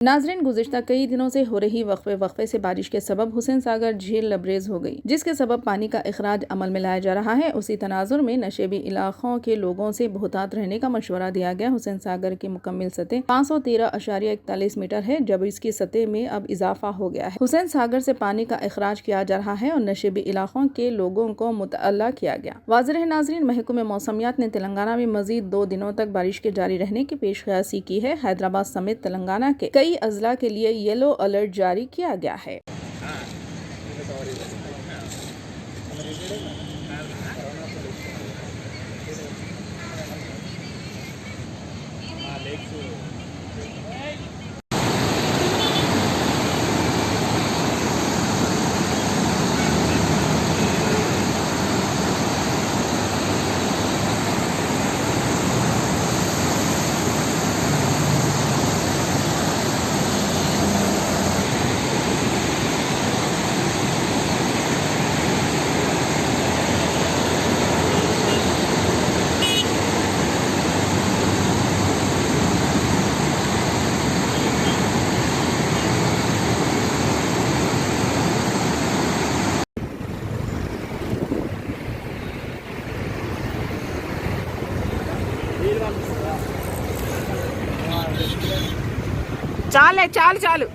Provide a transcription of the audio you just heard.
नाजरीन, गुज़िश्ता कई दिनों से हो रही वक्फे से बारिश के सबब हुसैन सागर झील लबरेज हो गई, जिसके सबब पानी का इखराज अमल में लाया जा रहा है। उसी तनाजुर में नशेबी इलाकों के लोगों से बहुतात रहने का मशवरा दिया गया। हुसैन सागर की मुकम्मल सतह 513.41 मीटर है, जब इसकी सतह में अब इजाफा हो गया है। हुसैन सागर से पानी का इखराज किया जा रहा है और नशेबी इलाकों के लोगों को मुतअल्ला किया गया। वाज़ेह है नाजरीन, महकमे मौसमियात ने तेलंगाना में मजीद 2 दिनों तक बारिश के जारी रहने की पेशकशी की है। हैदराबाद समेत तेलंगाना के कई अजला के लिए येलो अलर्ट जारी किया गया है। చాలే చాలు చాలు